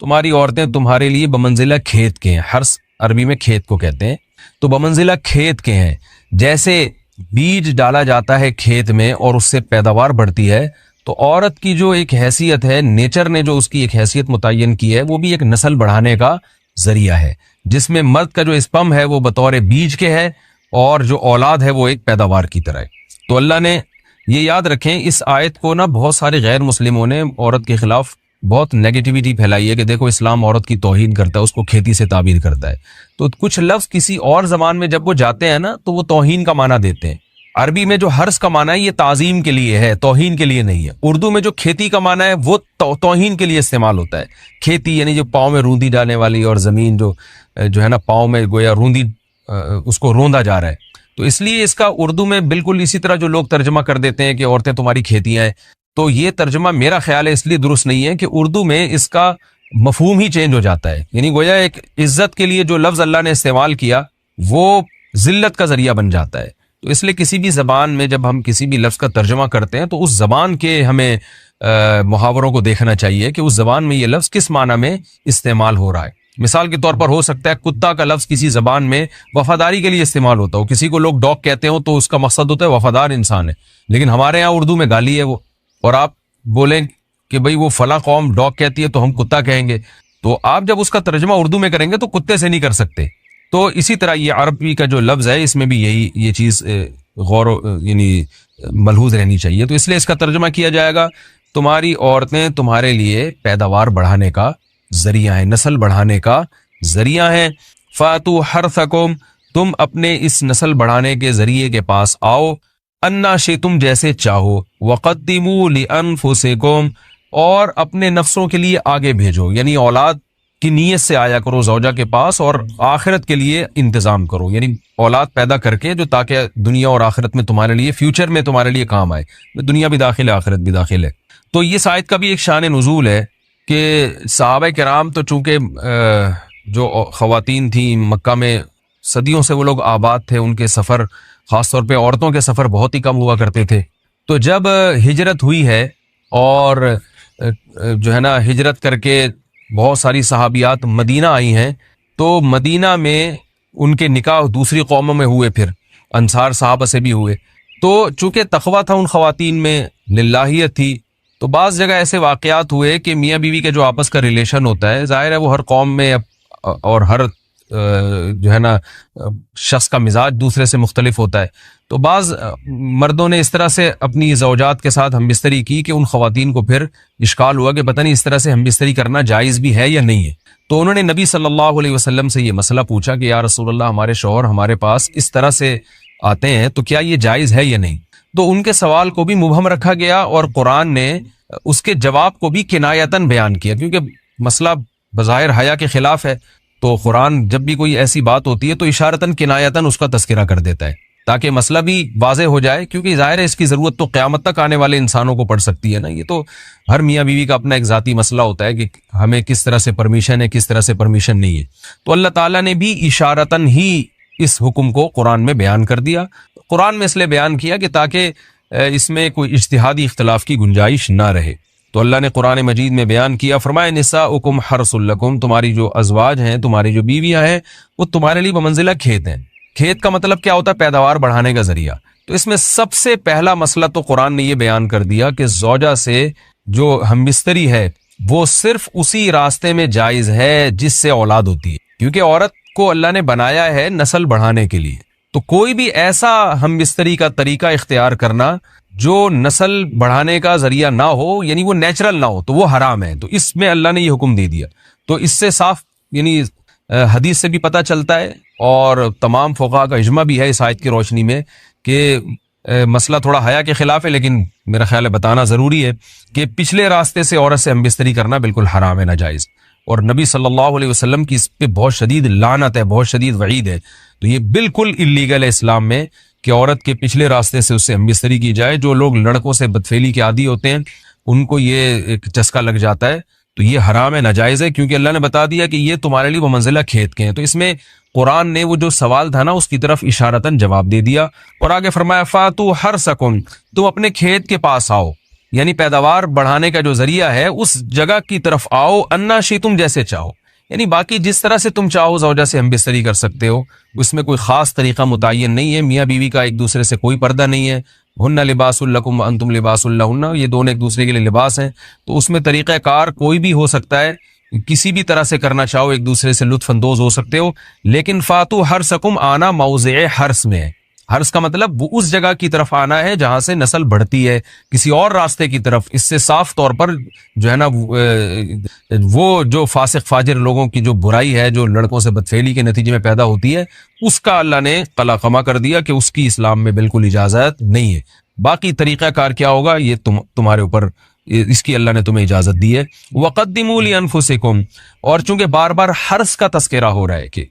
تمہاری عورتیں تمہارے لیے بمنزلہ کھیت کے ہیں. حرث عربی میں کھیت کو کہتے ہیں. تو بمنزلہ کھیت کے ہیں. جیسے بیج ڈالا جاتا ہے کھیت میں اور اس سے پیداوار بڑھتی ہے، تو عورت کی جو ایک حیثیت ہے، نیچر نے جو اس کی ایک حیثیت متعین کی ہے، وہ بھی ایک نسل بڑھانے کا ذریعہ ہے، جس میں مرد کا جو اسپم ہے وہ بطور بیج کے ہے اور جو اولاد ہے وہ ایک پیداوار کی طرح ہے. تو اللہ نے یہ یاد رکھیں، اس آیت کو نا بہت سارے غیر مسلموں نے عورت کے خلاف بہت نیگیٹیوٹی پھیلائی ہے کہ دیکھو اسلام عورت کی توہین کرتا ہے، اس کو کھیتی سے تعبیر کرتا ہے. تو کچھ لفظ کسی اور زبان میں جب وہ جاتے ہیں نا تو وہ توہین کا معنی دیتے ہیں. عربی میں جو حرث کا معنی ہے یہ تعظیم کے لیے ہے، توہین کے لیے نہیں ہے. اردو میں جو کھیتی کا معنی ہے وہ توہین کے لیے استعمال ہوتا ہے. کھیتی یعنی جو پاؤں میں روندی جانے والی، اور زمین جو ہے نا پاؤں میں گویا روندی، اس کو روندا جا رہا ہے. تو اس لیے اس کا اردو میں بالکل اسی طرح جو لوگ ترجمہ کر دیتے ہیں کہ عورتیں تمہاری کھیتیاں ہیں، تو یہ ترجمہ میرا خیال ہے اس لیے درست نہیں ہے کہ اردو میں اس کا مفہوم ہی چینج ہو جاتا ہے. یعنی گویا ایک عزت کے لیے جو لفظ اللہ نے استعمال کیا وہ ذلت کا ذریعہ بن جاتا ہے. تو اس لیے کسی بھی زبان میں جب ہم کسی بھی لفظ کا ترجمہ کرتے ہیں تو اس زبان کے ہمیں محاوروں کو دیکھنا چاہیے کہ اس زبان میں یہ لفظ کس معنی میں استعمال ہو رہا ہے. مثال کے طور پر ہو سکتا ہے کتا کا لفظ کسی زبان میں وفاداری کے لیے استعمال ہوتا ہو، کسی کو لوگ ڈاگ کہتے ہوں تو اس کا مقصد ہوتا ہے وفادار انسان ہے، لیکن ہمارے یہاں اردو میں گالی ہے وہ، اور آپ بولیں کہ بھئی وہ فلاں قوم ڈاگ کہتی ہے تو ہم کتا کہیں گے، تو آپ جب اس کا ترجمہ اردو میں کریں گے تو کتے سے نہیں کر سکتے. تو اسی طرح یہ عربی کا جو لفظ ہے اس میں بھی یہ چیز یعنی ملحوظ رہنی چاہیے. تو اس لیے اس کا ترجمہ کیا جائے گا تمہاری عورتیں تمہارے لیے پیداوار بڑھانے کا ذریعہ ہیں، نسل بڑھانے کا ذریعہ ہیں. فاتو حرثکم، تم اپنے اس نسل بڑھانے کے ذریعے کے پاس آؤ، انا شئتم، جیسے چاہو، وقدموا لانفسکم، اور اپنے نفسوں کے لیے آگے بھیجو. یعنی اولاد کی نیت سے آیا کرو زوجہ کے پاس اور آخرت کے لیے انتظام کرو، یعنی اولاد پیدا کر کے جو تاکہ دنیا اور آخرت میں تمہارے لیے، فیوچر میں تمہارے لیے کام آئے. دنیا بھی داخل ہے، آخرت بھی داخل ہے. تو یہ آیت کا بھی ایک شان نزول ہے کہ صحابہ کرام تو چونکہ جو خواتین تھیں مکہ میں صدیوں سے وہ لوگ آباد تھے، ان کے سفر خاص طور پہ عورتوں کے سفر بہت ہی کم ہوا کرتے تھے. تو جب ہجرت ہوئی ہے اور جو ہے نا ہجرت کر کے بہت ساری صحابیات مدینہ آئی ہیں، تو مدینہ میں ان کے نکاح دوسری قوموں میں ہوئے، پھر انصار صحابہ سے بھی ہوئے. تو چونکہ تقویٰ تھا ان خواتین میں، للہیت تھی، تو بعض جگہ ایسے واقعات ہوئے کہ میاں بیوی کے جو آپس کا ریلیشن ہوتا ہے، ظاہر ہے وہ ہر قوم میں اور ہر جو ہے نا شخص کا مزاج دوسرے سے مختلف ہوتا ہے. تو بعض مردوں نے اس طرح سے اپنی زوجات کے ساتھ ہم بستری کی کہ ان خواتین کو پھر اشکال ہوا کہ پتہ نہیں اس طرح سے ہم بستری کرنا جائز بھی ہے یا نہیں ہے. تو انہوں نے نبی صلی اللہ علیہ وسلم سے یہ مسئلہ پوچھا کہ یا رسول اللہ، ہمارے شوہر ہمارے پاس اس طرح سے آتے ہیں تو کیا یہ جائز ہے یا نہیں. تو ان کے سوال کو بھی مبہم رکھا گیا اور قرآن نے اس کے جواب کو بھی کنایتاً بیان کیا، کیونکہ مسئلہ بظاہر حیا کے خلاف ہے. تو قرآن جب بھی کوئی ایسی بات ہوتی ہے تو اشارتاً کنایتاً اس کا تذکرہ کر دیتا ہے تاکہ مسئلہ بھی واضح ہو جائے، کیونکہ ظاہر ہے اس کی ضرورت تو قیامت تک آنے والے انسانوں کو پڑ سکتی ہے نا. یہ تو ہر میاں بیوی کا اپنا ایک ذاتی مسئلہ ہوتا ہے کہ ہمیں کس طرح سے پرمیشن ہے، کس طرح سے پرمیشن نہیں ہے. تو اللہ تعالیٰ نے بھی اشارتاً ہی اس حکم کو قرآن میں بیان کر دیا. قرآن میں اس لیے بیان کیا کہ تاکہ اس میں کوئی اجتہادی اختلاف کی گنجائش نہ رہے. تو اللہ نے قرآن مجید میں بیان کیا، فرمایا نساؤکم حرث لکم، تمہاری جو ازواج ہیں، تمہاری جو بیویاں ہیں، وہ تمہارے لیے بمنزلہ کھیت ہیں. کھیت کا مطلب کیا ہوتا ہے؟ پیداوار بڑھانے کا ذریعہ. تو اس میں سب سے پہلا مسئلہ تو قرآن نے یہ بیان کر دیا کہ زوجہ سے جو ہم بستری ہے وہ صرف اسی راستے میں جائز ہے جس سے اولاد ہوتی ہے، کیونکہ عورت کو اللہ نے بنایا ہے نسل بڑھانے کے لیے. تو کوئی بھی ایسا ہم بستری کا طریقہ اختیار کرنا جو نسل بڑھانے کا ذریعہ نہ ہو، یعنی وہ نیچرل نہ ہو، تو وہ حرام ہے. تو اس میں اللہ نے یہ حکم دے دیا. تو اس سے صاف یعنی حدیث سے بھی پتہ چلتا ہے اور تمام فقہاء کا اجماع بھی ہے اس آیت کی روشنی میں کہ مسئلہ تھوڑا حیا کے خلاف ہے، لیکن میرا خیال ہے بتانا ضروری ہے کہ پچھلے راستے سے عورت سے ہم بستری کرنا بالکل حرام ہے، ناجائز. اور نبی صلی اللہ علیہ وسلم کی اس پہ بہت شدید لعنت ہے، بہت شدید وعید ہے. تو یہ بالکل اللیگل ہے اسلام میں کہ عورت کے پچھلے راستے سے اس سے ہم بستری کی جائے. جو لوگ لڑکوں سے بدفعلی کے عادی ہوتے ہیں ان کو یہ ایک چسکا لگ جاتا ہے، تو یہ حرام ہے، ناجائز ہے، کیونکہ اللہ نے بتا دیا کہ یہ تمہارے لیے بمنزلہ کھیت کے ہیں. تو اس میں قرآن نے وہ جو سوال تھا نا اس کی طرف اشارتاً جواب دے دیا. اور آگے فرمایا فاتو حرثکم، تم اپنے کھیت کے پاس آؤ. یعنی پیداوار بڑھانے کا جو ذریعہ ہے اس جگہ کی طرف آؤ، انا شی تم جیسے چاہو، یعنی باقی جس طرح سے تم چاہو زوجہ سے ہم بستری کر سکتے ہو، اس میں کوئی خاص طریقہ متعین نہیں ہے، میاں بیوی کا ایک دوسرے سے کوئی پردہ نہیں ہے، ہن لباس لکم وانتم لباس لہن، یہ دونوں ایک دوسرے کے لیے لباس ہیں، تو اس میں طریقہ کار کوئی بھی ہو سکتا ہے، کسی بھی طرح سے کرنا چاہو ایک دوسرے سے لطف اندوز ہو سکتے ہو، لیکن فاتو حرسکم آنا موضع حرس میں ہے۔ حرس کا مطلب وہ اس جگہ کی طرف آنا ہے جہاں سے نسل بڑھتی ہے، کسی اور راستے کی طرف، اس سے صاف طور پر جو ہے نا وہ جو فاسق فاجر لوگوں کی جو برائی ہے، جو لڑکوں سے بدفعلی کے نتیجے میں پیدا ہوتی ہے، اس کا اللہ نے قلع قمع کر دیا کہ اس کی اسلام میں بالکل اجازت نہیں ہے۔ باقی طریقہ کار کیا ہوگا یہ تمہارے اوپر، اس کی اللہ نے تمہیں اجازت دی ہے۔ وَقَدِّمُوا لِأَنفُسِكُمْ، اور چونکہ بار بار حرس کا تذکرہ ہو رہا ہے کہ